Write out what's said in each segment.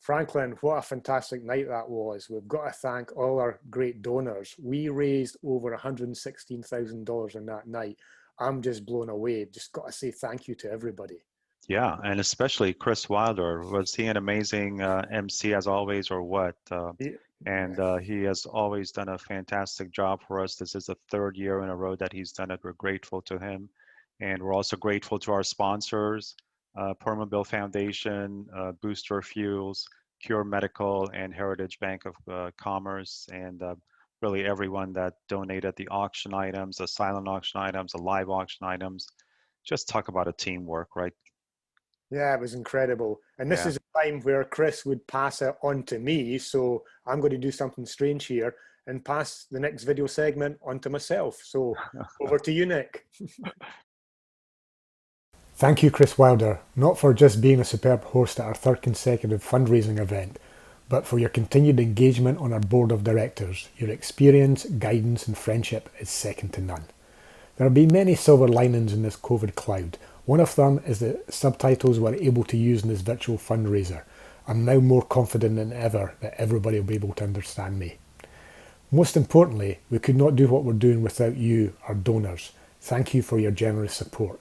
Franklin, what a fantastic night that was. We've got to thank all our great donors. We raised over $116,000 in that night. I'm just blown away. Just got to say thank you to everybody. Yeah, and especially Chris Wilder. Was he an amazing MC as always, or what? And he has always done a fantastic job for us. This is the third year in a row that he's done it. We're grateful to him. And we're also grateful to our sponsors, Permobil Foundation, Booster Fuels, Cure Medical, and Heritage Bank of Commerce, and really everyone that donated the auction items, the silent auction items, the live auction items. Just talk about a teamwork, right? Yeah, it was incredible. And this Yeah. is a time where Chris would pass it on to me. So I'm going to do something strange here and pass the next video segment on to myself. So over to you, Nick. Thank you, Chris Wilder, not for just being a superb host at our third consecutive fundraising event, but for your continued engagement on our board of directors. Your experience, guidance, and friendship is second to none. There have been many silver linings in this COVID cloud. One of them is the subtitles we're able to use in this virtual fundraiser. I'm now more confident than ever that everybody will be able to understand me. Most importantly, we could not do what we're doing without you, our donors. Thank you for your generous support.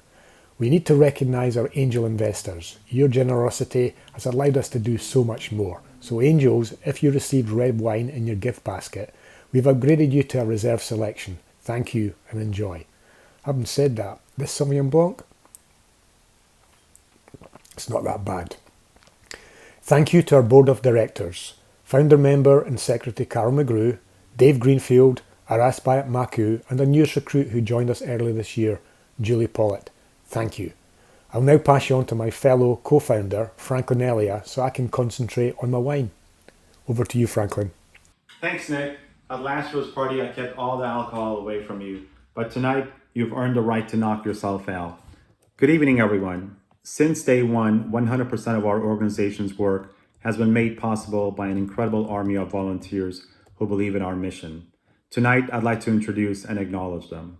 We need to recognise our angel investors. Your generosity has allowed us to do so much more. So angels, if you received red wine in your gift basket, we've upgraded you to a reserve selection. Thank you and enjoy. Having said that, this Sauvignon Blanc, it's not that bad. Thank you to our board of directors, founder member and secretary Carol McGrew, Dave Greenfield, Aras Bayat Maku, and a newest recruit who joined us earlier this year, Julie Pollitt. Thank you. I'll now pass you on to my fellow co-founder, Franklin Elia, so I can concentrate on my wine. Over to you, Franklin. Thanks, Nick. At last year's party, I kept all the alcohol away from you, but tonight, you've earned the right to knock yourself out. Good evening, everyone. Since day one, 100% of our organization's work has been made possible by an incredible army of volunteers who believe in our mission. Tonight, I'd like to introduce and acknowledge them.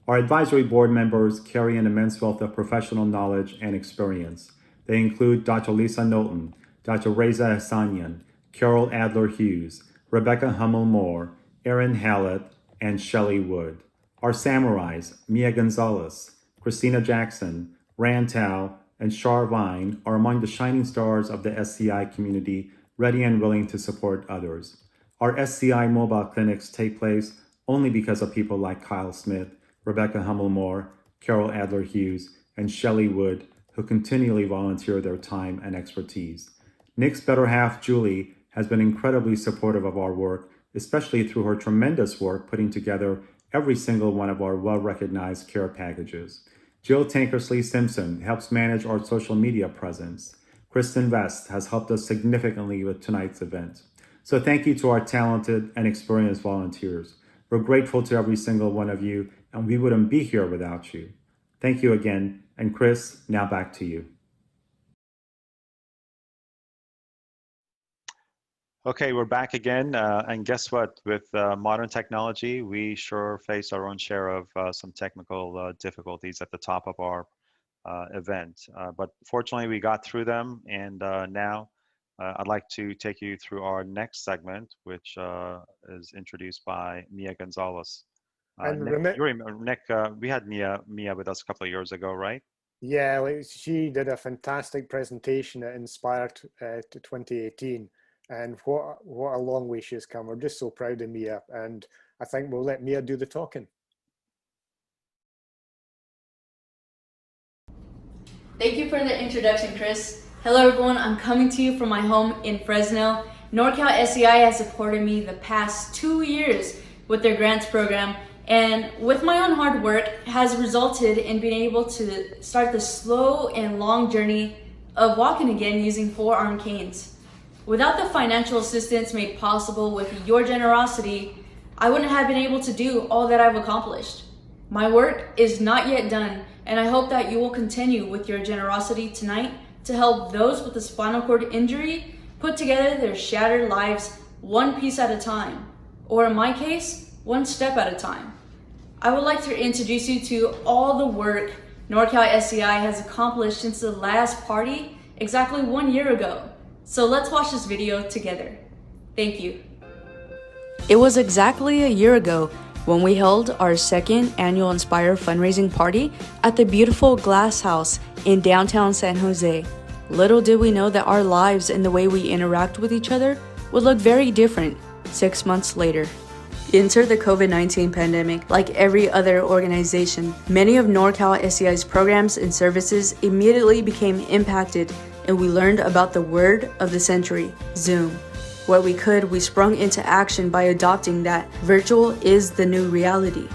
Our advisory board members carry an immense wealth of professional knowledge and experience. They include Dr. Lisa Knowlton, Dr. Reza Hassanian, Carol Adler-Hughes, Rebecca Hummel-Moore, Erin Hallett, and Shelley Wood. Our samurais, Mia Gonzalez, Christina Jackson, Rand Tao, and Shar Vine are among the shining stars of the SCI community, ready and willing to support others. Our SCI mobile clinics take place only because of people like Kyle Smith, Rebecca Hummel-Moore, Carol Adler-Hughes, and Shelley Wood, who continually volunteer their time and expertise. Nick's better half, Julie, has been incredibly supportive of our work, especially through her tremendous work putting together every single one of our well-recognized care packages. Jill Tankersley Simpson helps manage our social media presence. Kristen Vest has helped us significantly with tonight's event. So thank you to our talented and experienced volunteers. We're grateful to every single one of you, and we wouldn't be here without you. Thank you again, and Chris, now back to you. Okay, we're back again, and guess what? With modern technology, we sure face our own share of some technical difficulties at the top of our event. But fortunately, we got through them, and now I'd like to take you through our next segment, which is introduced by Mia Gonzalez. Nick, we had Mia with us a couple of years ago, right? Yeah, she did a fantastic presentation that inspired to 2018. And what a long way she's come. We're just so proud of Mia, and I think we'll let Mia do the talking. Thank you for the introduction, Chris. Hello everyone, I'm coming to you from my home in Fresno. NorCal SCI has supported me the past 2 years with their grants program, and with my own hard work has resulted in being able to start the slow and long journey of walking again using 4-arm canes. Without the financial assistance made possible with your generosity, I wouldn't have been able to do all that I've accomplished. My work is not yet done, and I hope that you will continue with your generosity tonight to help those with a spinal cord injury put together their shattered lives one piece at a time, or in my case, one step at a time. I would like to introduce you to all the work NorCal SCI has accomplished since the last party exactly 1 year ago. So let's watch this video together. Thank you. It was exactly a year ago when we held our second annual Inspire fundraising party at the beautiful Glass House in downtown San Jose. Little did we know that our lives and the way we interact with each other would look very different 6 months later. Enter the COVID-19 pandemic. Like every other organization, many of NorCal SCI's programs and services immediately became impacted, and we learned about the word of the century, Zoom. What we could, we sprung into action by adopting that virtual is the new reality.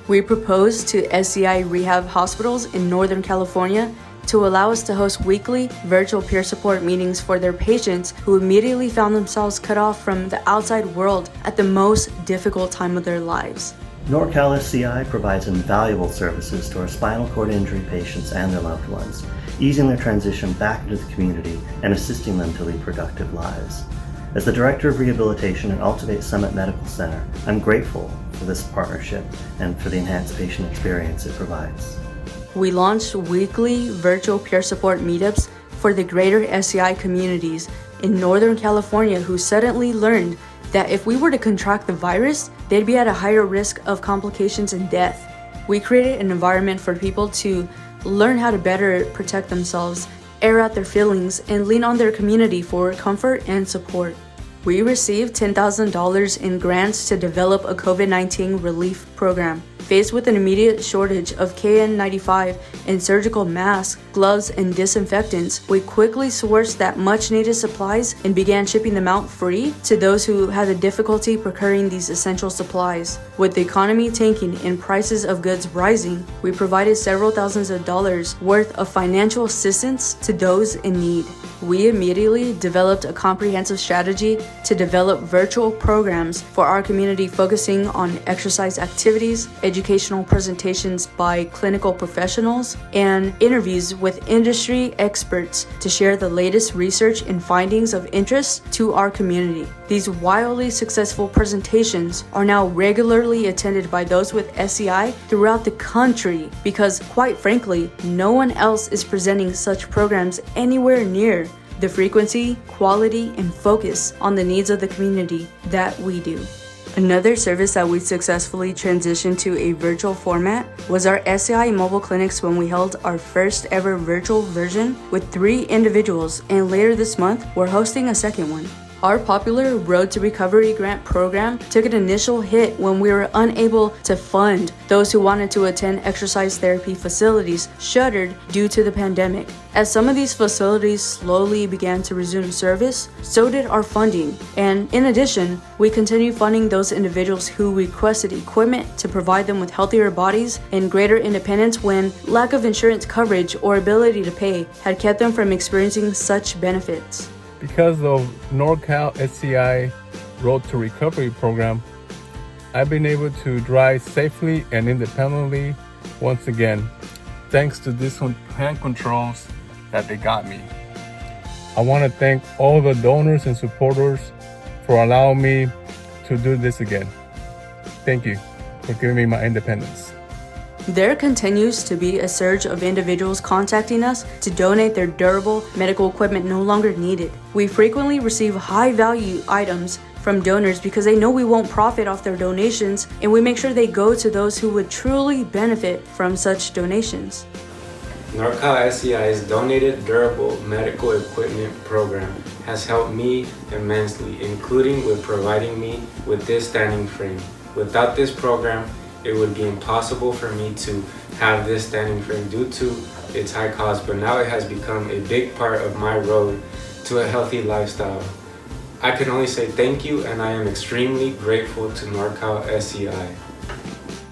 We proposed to SCI rehab hospitals in Northern California to allow us to host weekly virtual peer support meetings for their patients who immediately found themselves cut off from the outside world at the most difficult time of their lives. NorCal SCI provides invaluable services to our spinal cord injury patients and their loved ones, easing their transition back into the community and assisting them to lead productive lives. As the Director of Rehabilitation at Altivate Summit Medical Center, I'm grateful for this partnership and for the enhanced patient experience it provides. We launched weekly virtual peer support meetups for the greater SCI communities in Northern California who suddenly learned that if we were to contract the virus, they'd be at a higher risk of complications and death. We created an environment for people to learn how to better protect themselves, air out their feelings, and lean on their community for comfort and support. We received $10,000 in grants to develop a COVID-19 relief program. Faced with an immediate shortage of KN95 and surgical masks, gloves, and disinfectants, we quickly sourced that much-needed supplies and began shipping them out free to those who had the difficulty procuring these essential supplies. With the economy tanking and prices of goods rising, we provided several thousands of dollars worth of financial assistance to those in need. We immediately developed a comprehensive strategy to develop virtual programs for our community focusing on exercise activities, educational presentations by clinical professionals, and interviews with industry experts to share the latest research and findings of interest to our community. These wildly successful presentations are now regularly attended by those with SCI throughout the country because, quite frankly, no one else is presenting such programs anywhere near the frequency, quality, and focus on the needs of the community that we do. Another service that we successfully transitioned to a virtual format was our SCI mobile clinics when we held our first ever virtual version with 3 individuals, and later this month we're hosting a second one. Our popular Road to Recovery grant program took an initial hit when we were unable to fund those who wanted to attend exercise therapy facilities shuttered due to the pandemic. As some of these facilities slowly began to resume service, so did our funding. And in addition, we continued funding those individuals who requested equipment to provide them with healthier bodies and greater independence when lack of insurance coverage or ability to pay had kept them from experiencing such benefits. Because of NorCal SCI Road to Recovery program, I've been able to drive safely and independently once again, thanks to these hand controls that they got me. I want to thank all the donors and supporters for allowing me to do this again. Thank you for giving me my independence. There continues to be a surge of individuals contacting us to donate their durable medical equipment no longer needed. We frequently receive high-value items from donors because they know we won't profit off their donations, and we make sure they go to those who would truly benefit from such donations. NorCal SCI's Donated Durable Medical Equipment program has helped me immensely, including with providing me with this standing frame. Without this program, it would be impossible for me to have this standing frame due to its high cost, but now it has become a big part of my road to a healthy lifestyle. I can only say thank you, and I am extremely grateful to NorCal SCI.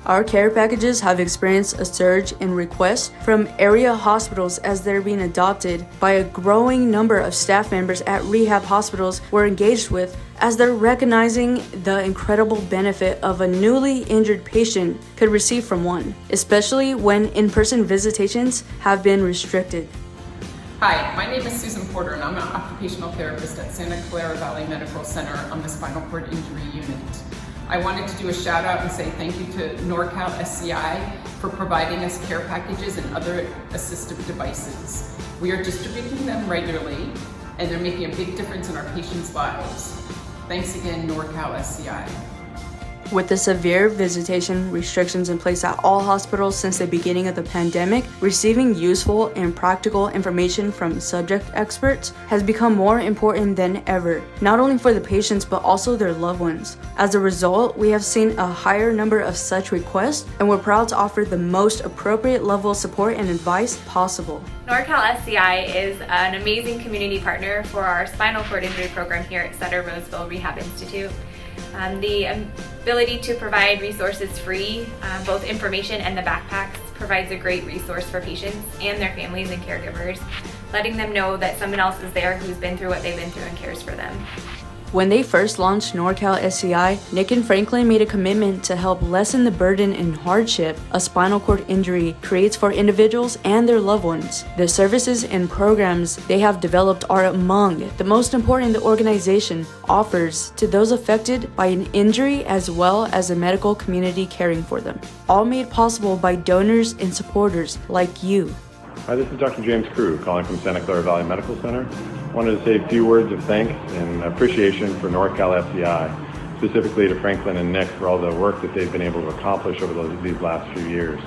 Our care packages have experienced a surge in requests from area hospitals as they're being adopted by a growing number of staff members at rehab hospitals we're engaged with, as they're recognizing the incredible benefit of a newly injured patient could receive from one, especially when in-person visitations have been restricted. Hi, my name is Susan Porter, and I'm an occupational therapist at Santa Clara Valley Medical Center on the Spinal Cord Injury Unit. I wanted to do a shout out and say thank you to NorCal SCI for providing us care packages and other assistive devices. We are distributing them regularly, and they're making a big difference in our patients' lives. Thanks again, NorCal SCI. With the severe visitation restrictions in place at all hospitals since the beginning of the pandemic, receiving useful and practical information from subject experts has become more important than ever, not only for the patients but also their loved ones. As a result, we have seen a higher number of such requests, and we're proud to offer the most appropriate level of support and advice possible. NorCal SCI is an amazing community partner for our spinal cord injury program here at Sutter Roseville Rehab Institute. The ability to provide resources free, both information and the backpacks, provides a great resource for patients and their families and caregivers, letting them know that someone else is there who's been through what they've been through and cares for them. When they first launched NorCal SCI, Nick and Franklin made a commitment to help lessen the burden and hardship a spinal cord injury creates for individuals and their loved ones. The services and programs they have developed are among the most important the organization offers to those affected by an injury as well as the medical community caring for them. All made possible by donors and supporters like you. Hi, this is Dr. James Crew calling from Santa Clara Valley Medical Center. I wanted to say a few words of thanks and appreciation for NorCal SCI, specifically to Franklin and Nick for all the work that they've been able to accomplish over these last few years.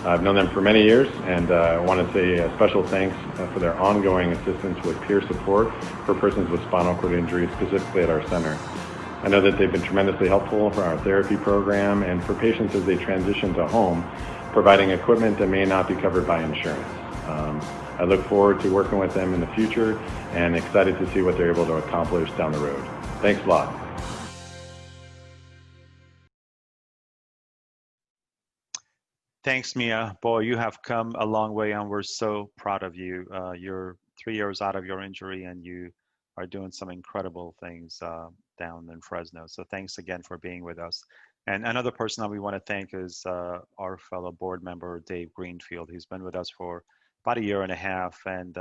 I've known them for many years, and I want to say a special thanks for their ongoing assistance with peer support for persons with spinal cord injuries, specifically at our center. I know that they've been tremendously helpful for our therapy program and for patients as they transition to home, providing equipment that may not be covered by insurance. I look forward to working with them in the future and excited to see what they're able to accomplish down the road. Thanks a lot. Thanks, Mia. Boy, you have come a long way, and we're so proud of you. You're 3 years out of your injury, and you are doing some incredible things down in Fresno. So thanks again for being with us. And another person that we want to thank is our fellow board member, Dave Greenfield. He's been with us for about 1.5 years, and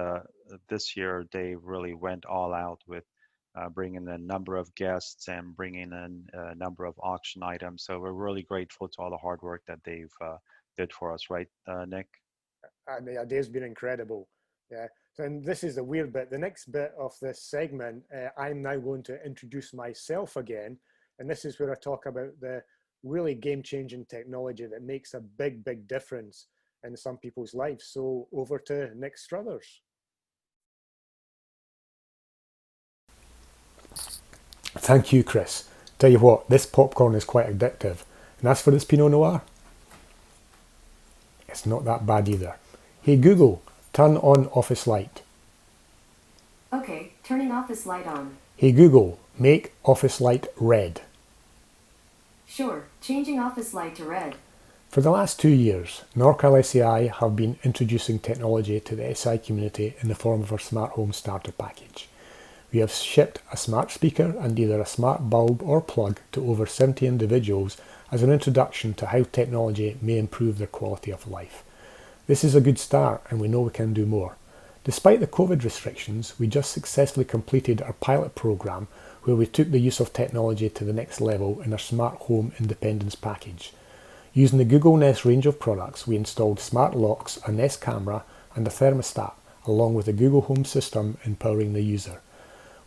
this year Dave really went all out with bringing in a number of guests and bringing in a number of auction items. So we're really grateful to all the hard work that Dave did for us, right, Nick? I mean, Dave's been incredible. Yeah. And this is the weird bit. The next bit of this segment, I'm now going to introduce myself again, and this is where I talk about the really game-changing technology that makes a big, big difference in some people's lives. So over to Nick Struthers. Thank you, Chris. Tell you what, this popcorn is quite addictive. And as for this Pinot Noir, it's not that bad either. Hey Google, turn on office light. Okay, turning office light on. Hey Google, make office light red. Sure, changing office light to red. For the last 2 years, NorCal SCI have been introducing technology to the SI community in the form of our Smart Home Starter Package. We have shipped a smart speaker and either a smart bulb or plug to over 70 individuals as an introduction to how technology may improve their quality of life. This is a good start, and we know we can do more. Despite the COVID restrictions, we just successfully completed our pilot program where we took the use of technology to the next level in our Smart Home Independence Package. Using the Google Nest range of products, we installed smart locks, a Nest camera, and a thermostat, along with a Google Home system empowering the user.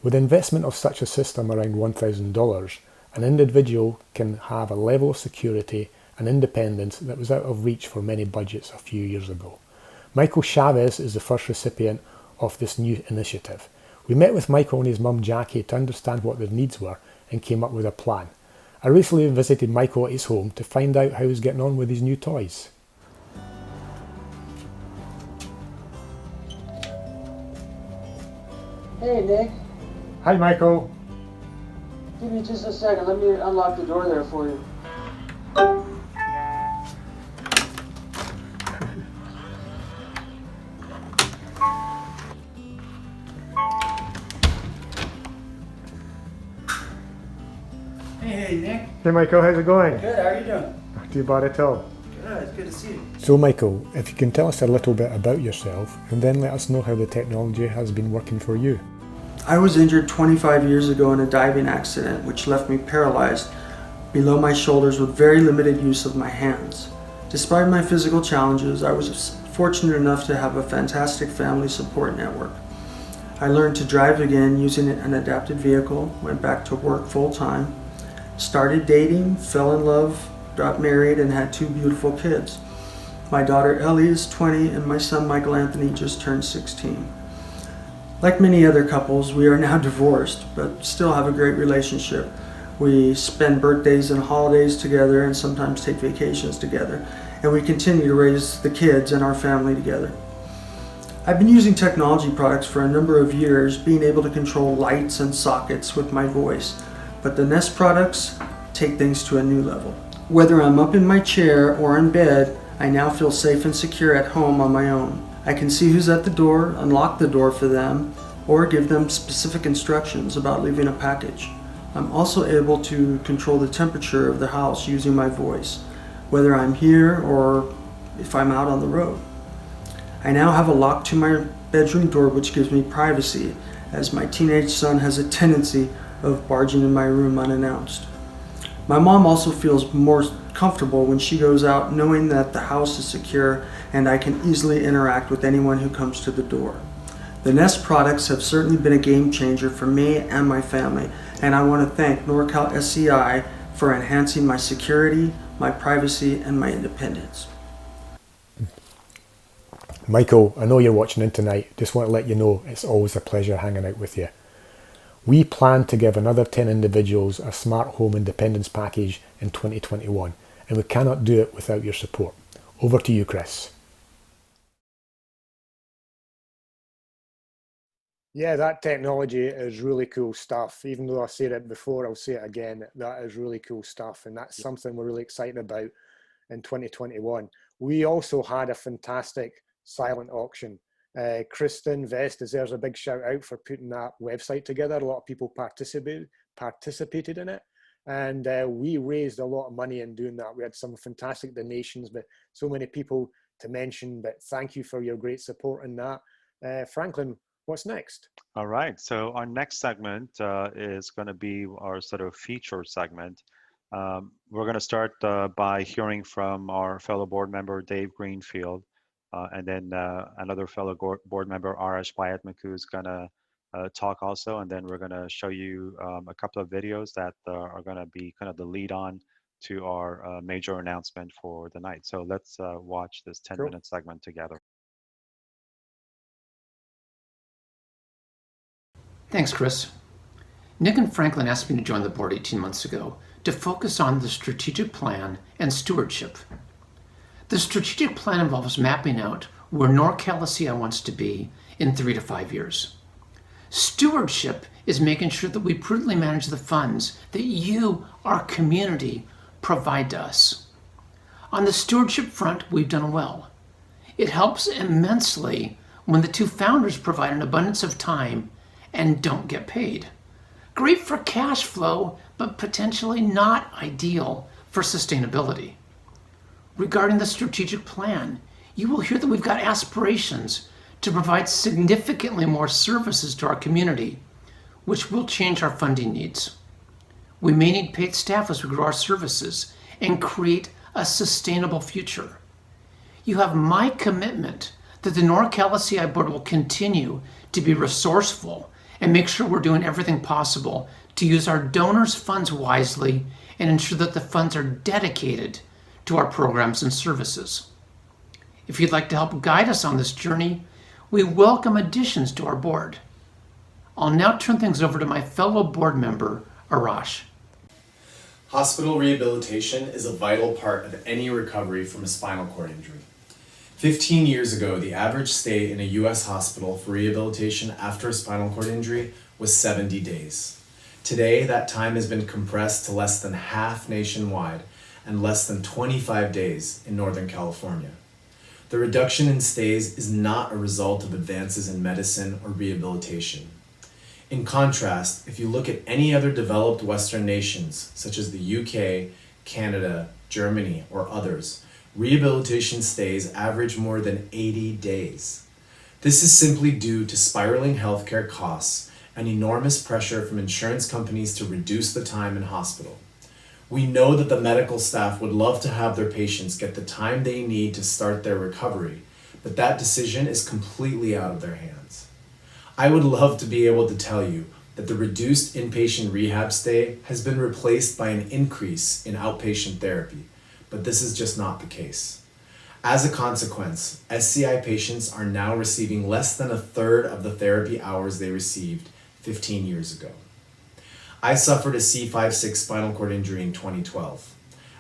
With investment of such a system around $1,000, an individual can have a level of security and independence that was out of reach for many budgets a few years ago. Michael Chavez is the first recipient of this new initiative. We met with Michael and his mum Jackie to understand what their needs were and came up with a plan. I recently visited Michael at his home to find out how he's getting on with his new toys. Hey Nick. Hi Michael. Give me just a second, let me unlock the door there for you. Hey Nick. Hey Michael, how's it going? Good, how are you doing? Not too bad at all. Good, it's good to see you. So Michael, if you can tell us a little bit about yourself and then let us know how the technology has been working for you. I was injured 25 years ago in a diving accident which left me paralyzed below my shoulders with very limited use of my hands. Despite my physical challenges, I was fortunate enough to have a fantastic family support network. I learned to drive again using an adapted vehicle, went back to work full-time, started dating, fell in love, got married, and had 2 beautiful kids. My daughter Ellie is 20 and my son Michael Anthony just turned 16. Like many other couples, we are now divorced, but still have a great relationship. We spend birthdays and holidays together and sometimes take vacations together, and we continue to raise the kids and our family together. I've been using technology products for a number of years, being able to control lights and sockets with my voice, but the Nest products take things to a new level. Whether I'm up in my chair or in bed, I now feel safe and secure at home on my own. I can see who's at the door, unlock the door for them, or give them specific instructions about leaving a package. I'm also able to control the temperature of the house using my voice, whether I'm here or if I'm out on the road. I now have a lock to my bedroom door, which gives me privacy, as my teenage son has a tendency of barging in my room unannounced. My mom also feels more comfortable when she goes out knowing that the house is secure and I can easily interact with anyone who comes to the door. The Nest products have certainly been a game changer for me and my family, and I want to thank NorCal SCI for enhancing my security, my privacy, and my independence. Michael, I know you're watching in tonight. Just want to let you know it's always a pleasure hanging out with you. We plan to give another 10 individuals a smart home independence package in 2021, and we cannot do it without your support. Over to you, Chris. Yeah, that technology is really cool stuff. Even though I said it before, I'll say it again. That is really cool stuff, and that's something we're really excited about in 2021. We also had a fantastic silent auction. Kristen Vest deserves a big shout out for putting that website together. A lot of people participated in it, and we raised a lot of money in doing that. We had some fantastic donations, but so many people to mention. But thank you for your great support in that. Franklin, what's next? All right, so our next segment is going to be our sort of feature segment. We're going to start by hearing from our fellow board member, Dave Greenfield, and then another fellow board member, Arash Bayatmaku, is going to talk also, and then we're going to show you a couple of videos that are going to be kind of the lead on to our major announcement for the night. So let's watch this 10-minute segment together. Thanks, Chris. Nick and Franklin asked me to join the board 18 months ago to focus on the strategic plan and stewardship. The strategic plan involves mapping out where NorCal SCI wants to be in 3 to 5 years. Stewardship is making sure that we prudently manage the funds that you, our community, provide to us. On the stewardship front, we've done well. It helps immensely when the 2 founders provide an abundance of time and don't get paid. Great for cash flow, but potentially not ideal for sustainability. Regarding the strategic plan, you will hear that we've got aspirations to provide significantly more services to our community, which will change our funding needs. We may need paid staff as we grow our services and create a sustainable future. You have my commitment that the NorCal SCI board will continue to be resourceful and make sure we're doing everything possible to use our donors' funds wisely and ensure that the funds are dedicated to our programs and services. If you'd like to help guide us on this journey, we welcome additions to our board. I'll now turn things over to my fellow board member, Arash. Hospital rehabilitation is a vital part of any recovery from a spinal cord injury. 15 years ago, the average stay in a U.S. hospital for rehabilitation after a spinal cord injury was 70 days. Today, that time has been compressed to less than half nationwide and less than 25 days in Northern California. The reduction in stays is not a result of advances in medicine or rehabilitation. In contrast, if you look at any other developed Western nations, such as the UK, Canada, Germany, or others, rehabilitation stays average more than 80 days. This is simply due to spiraling healthcare costs and enormous pressure from insurance companies to reduce the time in hospital. We know that the medical staff would love to have their patients get the time they need to start their recovery, but that decision is completely out of their hands. I would love to be able to tell you that the reduced inpatient rehab stay has been replaced by an increase in outpatient therapy, but this is just not the case. As a consequence, SCI patients are now receiving less than a third of the therapy hours they received 15 years ago. I suffered a C5-6 spinal cord injury in 2012.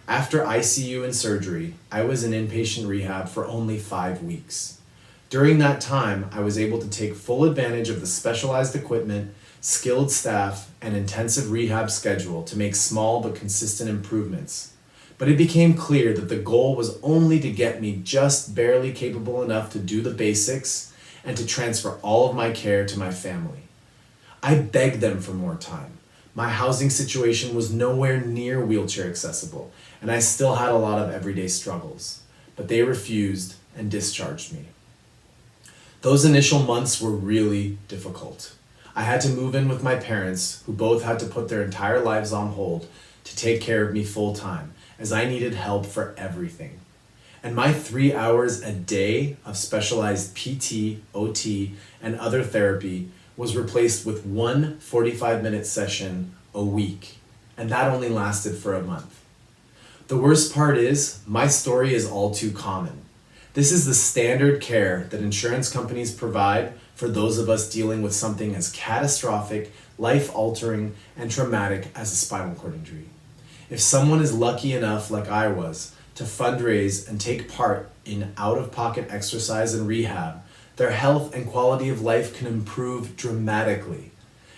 After ICU and surgery, I was in inpatient rehab for only 5 weeks. During that time, I was able to take full advantage of the specialized equipment, skilled staff, and intensive rehab schedule to make small but consistent improvements. But it became clear that the goal was only to get me just barely capable enough to do the basics and to transfer all of my care to my family. I begged them for more time. My housing situation was nowhere near wheelchair accessible, and I still had a lot of everyday struggles, but they refused and discharged me. Those initial months were really difficult. I had to move in with my parents, who both had to put their entire lives on hold to take care of me full time, as I needed help for everything. And my 3 hours a day of specialized PT, OT, and other therapy was replaced with one 45-minute session a week, and that only lasted for a month. The worst part is, my story is all too common. This is the standard care that insurance companies provide for those of us dealing with something as catastrophic, life-altering, and traumatic as a spinal cord injury. If someone is lucky enough, like I was, to fundraise and take part in out-of-pocket exercise and rehab, their health and quality of life can improve dramatically.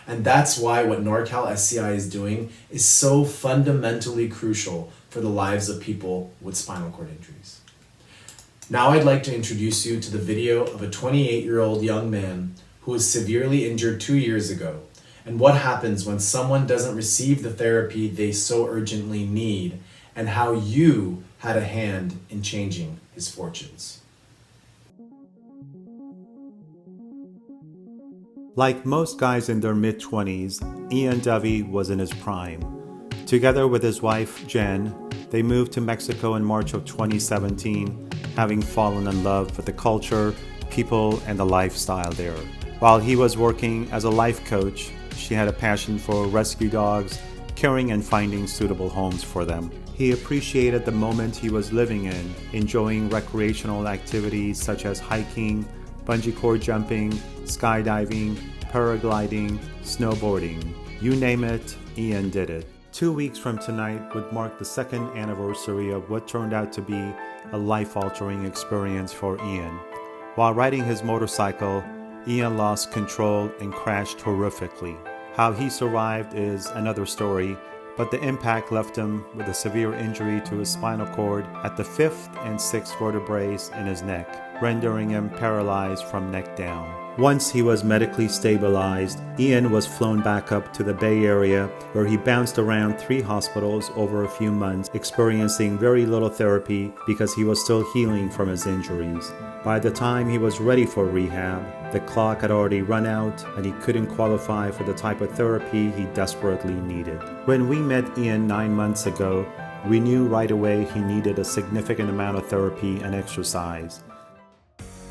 And that's why what NorCal SCI is doing is so fundamentally crucial for the lives of people with spinal cord injuries. Now I'd like to introduce you to the video of a 28-year-old young man who was severely injured 2 years ago, and what happens when someone doesn't receive the therapy they so urgently need, and how you had a hand in changing his fortunes. Like most guys in their mid-20s, Ian Dovey was in his prime. Together with his wife, Jen, they moved to Mexico in March of 2017, having fallen in love with the culture, people, and the lifestyle there. While he was working as a life coach, she had a passion for rescue dogs, caring and finding suitable homes for them. He appreciated the moment he was living in, enjoying recreational activities such as hiking, bungee cord jumping, skydiving, paragliding, snowboarding. You name it, Ian did it. 2 weeks from tonight would mark the second anniversary of what turned out to be a life-altering experience for Ian. While riding his motorcycle, Ian lost control and crashed horrifically. How he survived is another story, but the impact left him with a severe injury to his spinal cord at the 5th and 6th vertebrae in his neck, rendering him paralyzed from neck down. Once he was medically stabilized, Ian was flown back up to the Bay Area, where he bounced around 3 hospitals over a few months, experiencing very little therapy because he was still healing from his injuries. By the time he was ready for rehab, the clock had already run out and he couldn't qualify for the type of therapy he desperately needed. When we met Ian 9 months ago, we knew right away he needed a significant amount of therapy and exercise.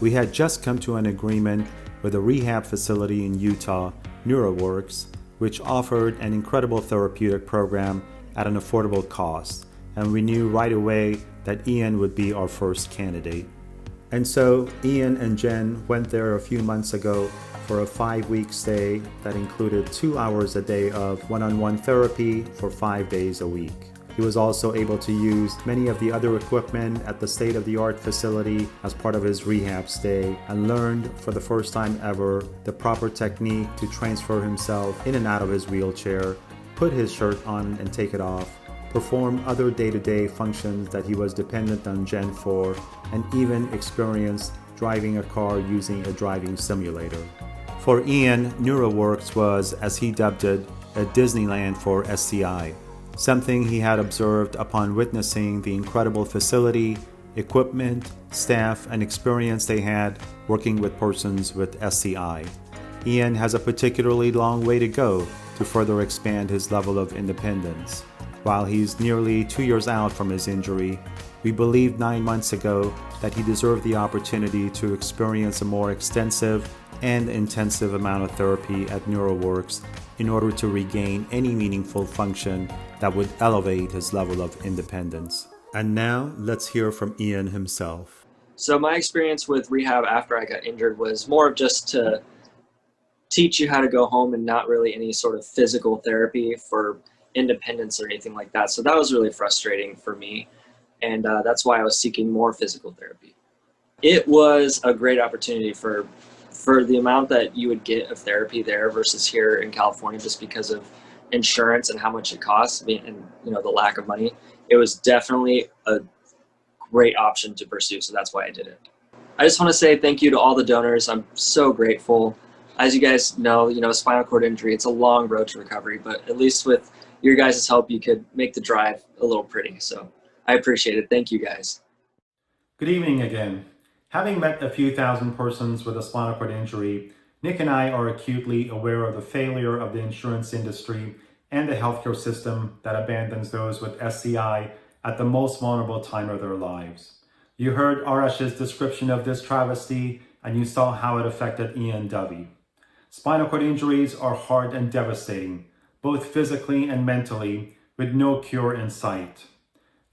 We had just come to an agreement with a rehab facility in Utah, NeuroWorks, which offered an incredible therapeutic program at an affordable cost, and we knew right away that Ian would be our first candidate. And so Ian and Jen went there a few months ago for a 5-week stay that included 2 hours a day of one-on-one therapy for 5 days a week. He was also able to use many of the other equipment at the state-of-the-art facility as part of his rehab stay, and learned for the first time ever the proper technique to transfer himself in and out of his wheelchair, put his shirt on and take it off, perform other day-to-day functions that he was dependent on Jen for, and even experienced driving a car using a driving simulator. For Ian, NeuroWorks was, as he dubbed it, a Disneyland for SCI. Something he had observed upon witnessing the incredible facility, equipment, staff, and experience they had working with persons with SCI. Ian has a particularly long way to go to further expand his level of independence. While he's nearly 2 years out from his injury, we believed 9 months ago that he deserved the opportunity to experience a more extensive, and intensive amount of therapy at NeuroWorks in order to regain any meaningful function that would elevate his level of independence. And now, let's hear from Ian himself. So my experience with rehab after I got injured was more of just to teach you how to go home and not really any sort of physical therapy for independence or anything like that. So that was really frustrating for me. And that's why I was seeking more physical therapy. It was a great opportunity for the amount that you would get of therapy there versus here in California, just because of insurance and how much it costs and the lack of money. It was definitely a great option to pursue. So that's why I did it. I just want to say thank you to all the donors. I'm so grateful. As you guys know, spinal cord injury, it's a long road to recovery, but at least with your guys' help, you could make the drive a little pretty. So I appreciate it. Thank you guys. Good evening again. Having met a few thousand persons with a spinal cord injury, Nick and I are acutely aware of the failure of the insurance industry and the healthcare system that abandons those with SCI at the most vulnerable time of their lives. You heard Arash's description of this travesty, and you saw how it affected Ian Dovey. Spinal cord injuries are hard and devastating, both physically and mentally, with no cure in sight.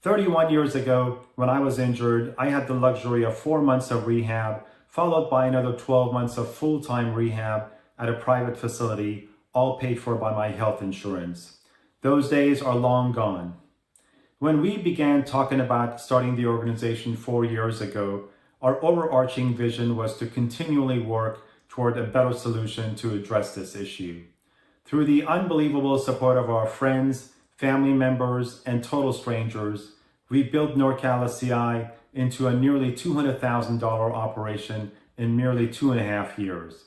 31 years ago, when I was injured, I had the luxury of 4 months of rehab, followed by another 12 months of full-time rehab at a private facility, all paid for by my health insurance. Those days are long gone. When we began talking about starting the organization 4 years ago, our overarching vision was to continually work toward a better solution to address this issue. Through the unbelievable support of our friends, family members, and total strangers, we built NorCal SCI into a nearly $200,000 operation in merely 2.5 years.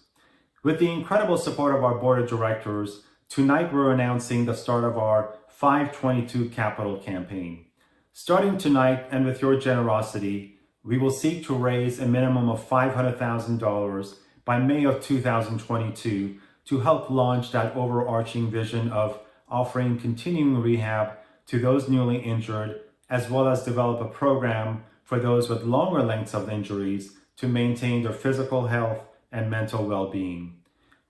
With the incredible support of our board of directors, tonight we're announcing the start of our 522 Capital campaign. Starting tonight, and with your generosity, we will seek to raise a minimum of $500,000 by May of 2022 to help launch that overarching vision of offering continuing rehab to those newly injured, as well as develop a program for those with longer lengths of injuries to maintain their physical health and mental well-being.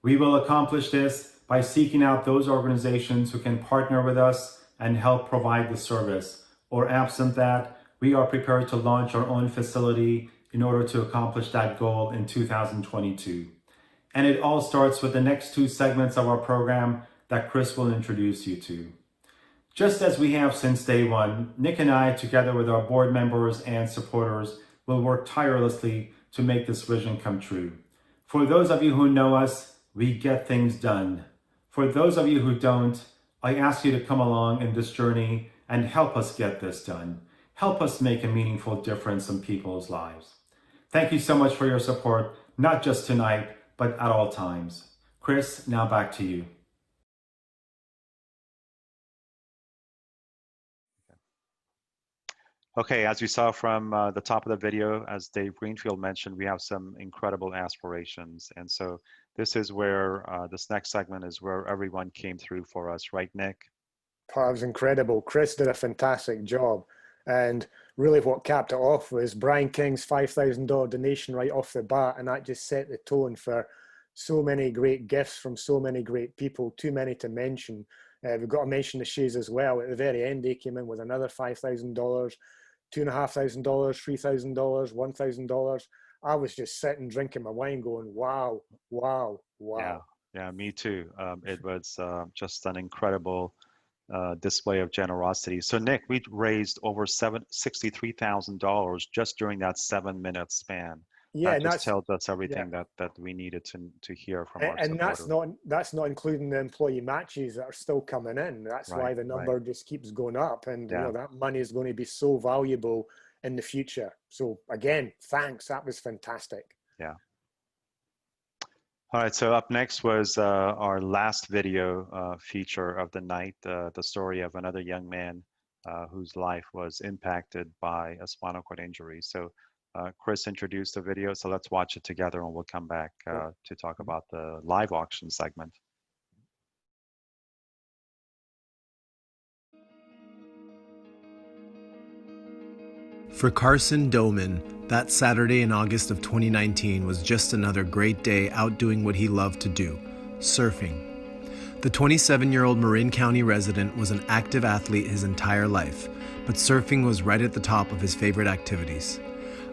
We will accomplish this by seeking out those organizations who can partner with us and help provide the service, or absent that, we are prepared to launch our own facility in order to accomplish that goal in 2022. And it all starts with the next 2 segments of our program that Chris will introduce you to. Just as we have since day one, Nick and I, together with our board members and supporters, will work tirelessly to make this vision come true. For those of you who know us, we get things done. For those of you who don't, I ask you to come along in this journey and help us get this done. Help us make a meaningful difference in people's lives. Thank you so much for your support, not just tonight, but at all times. Chris, now back to you. Okay, as you saw from the top of the video, as Dave Greenfield mentioned, we have some incredible aspirations. And so this is where this next segment is where everyone came through for us, right, Nick? Oh, it was incredible. Chris did a fantastic job. And really what capped it off was Brian King's $5,000 donation right off the bat. And that just set the tone for so many great gifts from so many great people, too many to mention. We've got to mention the Shays as well. At the very end, they came in with another $5,000, $2,500, $3,000, $1,000. I was just sitting drinking my wine going, wow, wow, wow. Yeah, me too. It was just an incredible display of generosity. So Nick, we raised over $63,000 just during that 7-minute span. Yeah, that just tells us everything that we needed to hear from our supporters. And that's not including the employee matches that are still coming in. That's why the number just keeps going up, and you know, that money is going to be so valuable in the future. So again, thanks. That was fantastic. Yeah. All right. So up next was our last video feature of the night, the story of another young man whose life was impacted by a spinal cord injury. So Chris introduced the video, so let's watch it together and we'll come back to talk about the live auction segment. For Carson Doman, That Saturday in August of 2019 was just another great day out doing what he loved to do, surfing. The 27-year-old Marin County resident was an active athlete his entire life, but surfing was right at the top of his favorite activities.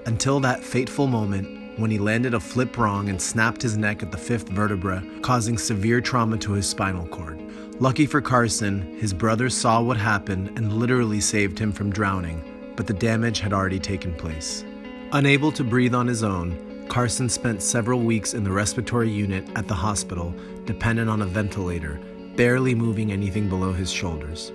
Until that fateful moment when he landed a flip wrong and snapped his neck at the fifth vertebra, causing severe trauma to his spinal cord. Lucky for Carson, his brother saw what happened and literally saved him from drowning, but the damage had already taken place. Unable to breathe on his own, Carson spent several weeks in the respiratory unit at the hospital, dependent on a ventilator, barely moving anything below his shoulders.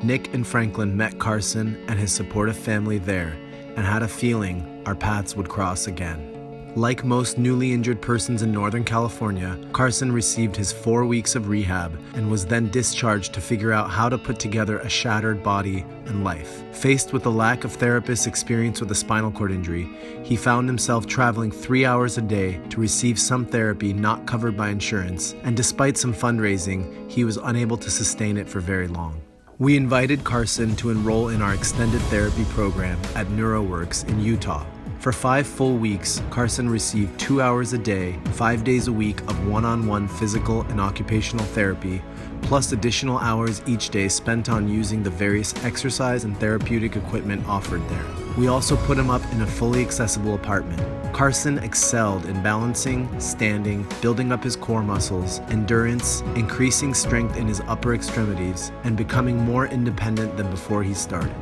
Nick and Franklin met Carson and his supportive family there and had a feeling our paths would cross again. Like most newly injured persons in Northern California, Carson received his 4 weeks of rehab and was then discharged to figure out how to put together a shattered body and life. Faced with the lack of therapists experienced with a spinal cord injury, he found himself traveling 3 hours a day to receive some therapy not covered by insurance, and despite some fundraising, he was unable to sustain it for very long. We invited Carson to enroll in our extended therapy program at NeuroWorks in Utah. For 5 full weeks, Carson received 2 hours a day, 5 days a week of one-on-one physical and occupational therapy, plus additional hours each day spent on using the various exercise and therapeutic equipment offered there. We also put him up in a fully accessible apartment. Carson excelled in balancing, standing, building up his core muscles, endurance, increasing strength in his upper extremities, and becoming more independent than before he started.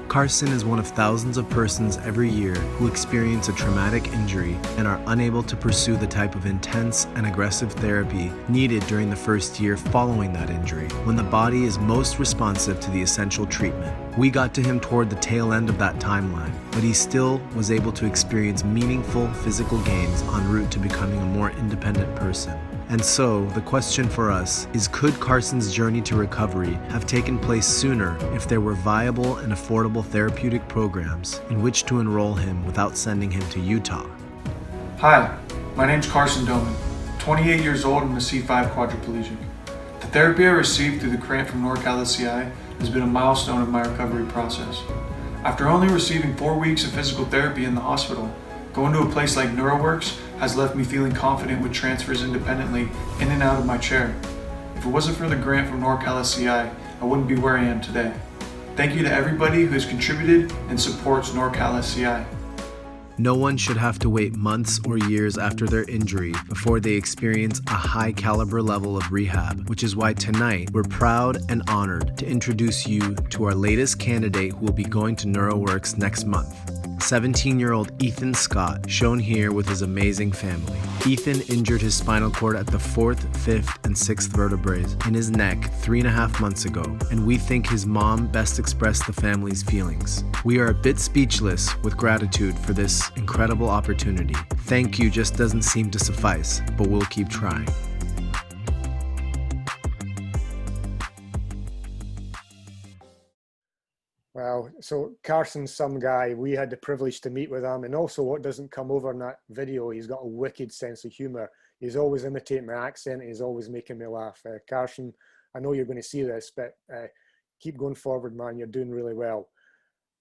Carson is one of thousands of persons every year who experience a traumatic injury and are unable to pursue the type of intense and aggressive therapy needed during the first year following that injury, when the body is most responsive to the essential treatment. We got to him toward the tail end of that timeline, but he still was able to experience meaningful physical gains en route to becoming a more independent person. And so, the question for us is, could Carson's journey to recovery have taken place sooner if there were viable and affordable therapeutic programs in which to enroll him without sending him to Utah? Hi, my name's Carson Doman, 28 years old and a C5 quadriplegic. The therapy I received through the grant from NorCal SCI has been a milestone of my recovery process. After only receiving 4 weeks of physical therapy in the hospital, going to a place like NeuroWorks has left me feeling confident with transfers independently in and out of my chair. If it wasn't for the grant from NorCal SCI, I wouldn't be where I am today. Thank you to everybody who has contributed and supports NorCal SCI. No one should have to wait months or years after their injury before they experience a high caliber level of rehab, which is why tonight we're proud and honored to introduce you to our latest candidate who will be going to NeuroWorks next month. 17-year-old Ethan Scott, shown here with his amazing family. Ethan injured his spinal cord at the 4th, 5th, and 6th vertebrae in his neck 3.5 months ago, and we think his mom best expressed the family's feelings. We are a bit speechless with gratitude for this incredible opportunity. Thank you just doesn't seem to suffice, but we'll keep trying. Well, so Carson's some guy. We had the privilege to meet with him, and also what doesn't come over in that video, he's got a wicked sense of humor. He's always imitating my accent, and he's always making me laugh. Carson, I know you're going to see this, but keep going forward, man. You're doing really well.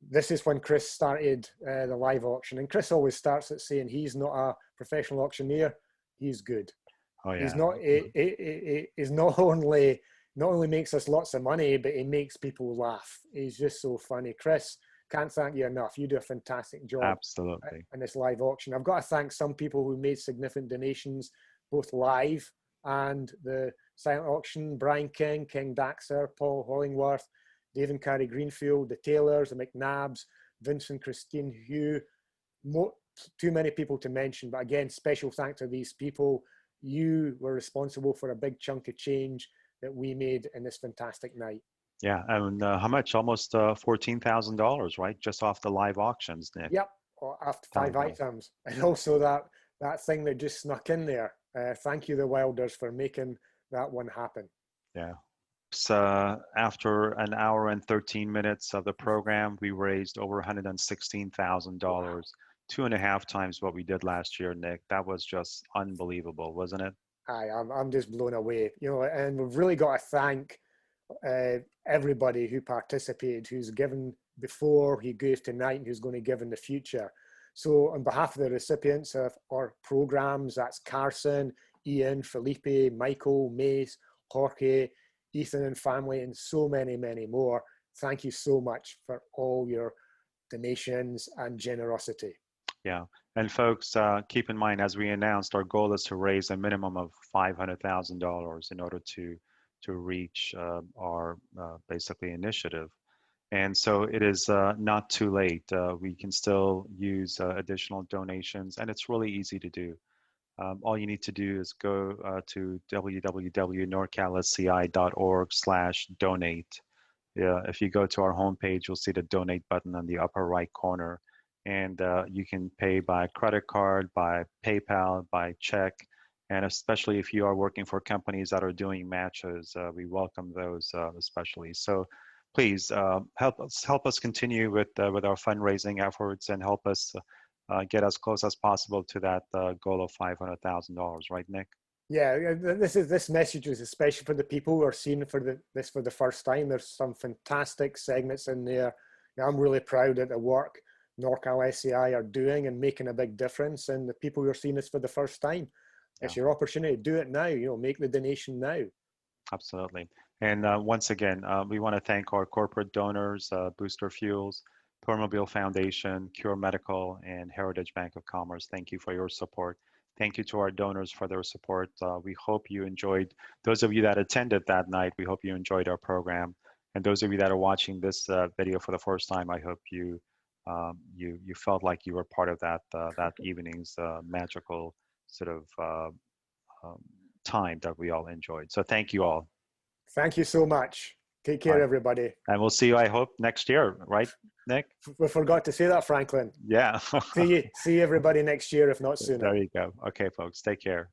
This is when Chris started the live auction, and Chris always starts at saying he's not a professional auctioneer, he's good. Oh yeah. He's not. He's not only makes us lots of money, but he makes people laugh. He's just so funny. Chris, can't thank you enough. You do a fantastic job. Absolutely. In this live auction. I've got to thank some people who made significant donations, both live and the silent auction. Brian King, King Daxter, Paul Hollingworth, Dave and Carrie Greenfield, the Taylors, the McNabbs, Vincent Christine Hugh. Too many people to mention, but again, special thanks to these people. You were responsible for a big chunk of change that we made in this fantastic night. Yeah, and how much? Almost $14,000, right? Just off the live auctions, Nick. Yep, after 5 items. And also that thing that just snuck in there. Thank you, the Wilders, for making that one happen. Yeah. So after an hour and 13 minutes of the program, we raised over $116,000. Wow. 2.5 times what we did last year, Nick. That was just unbelievable, wasn't it? I'm just blown away, and we've really got to thank everybody who participated, who's given before, who gave tonight, and who's going to give in the future. So on behalf of the recipients of our programs, that's Carson, Ian, Felipe, Michael, Mace, Jorge, Ethan and family, and so many, many more, thank you so much for all your donations and generosity. Yeah, and folks, keep in mind, as we announced, our goal is to raise a minimum of $500,000 in order to reach our basically initiative. And so it is not too late. We can still use additional donations, and it's really easy to do. All you need to do is go to www.norcalsci.org/donate. If you go to our homepage, you'll see the donate button on the upper right corner. And you can pay by credit card, by PayPal, by check. And especially if you are working for companies that are doing matches, we welcome those especially. So please help us continue with our fundraising efforts and help us get as close as possible to that goal of $500,000, right, Nick? Yeah, this message is especially for the people who are seeing this for the first time. There's some fantastic segments in there. Now, I'm really proud of the work NorCal SCI are doing and making a big difference. And the people who are seeing this for the first time, it's your opportunity. Do it now. Make the donation now. Absolutely. And once again, we want to thank our corporate donors, Booster Fuels, Tormobile Foundation, Cure Medical, and Heritage Bank of Commerce. Thank you for your support. Thank you to our donors for their support. We hope you enjoyed, those of you that attended that night, we hope you enjoyed our program. And those of you that are watching this video for the first time, I hope you felt like you were part of that evening's magical sort of time that we all enjoyed. So thank you all. Thank you so much. Take care, everybody. And we'll see you, I hope, next year, right, Nick? We forgot to say that, Franklin. Yeah. see everybody next year, if not sooner. There you go. Okay, folks, take care.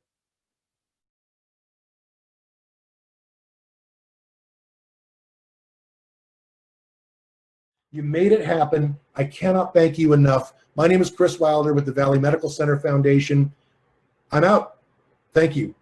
You made it happen. I cannot thank you enough. My name is Chris Wilder with the Valley Medical Center Foundation. I'm out. Thank you.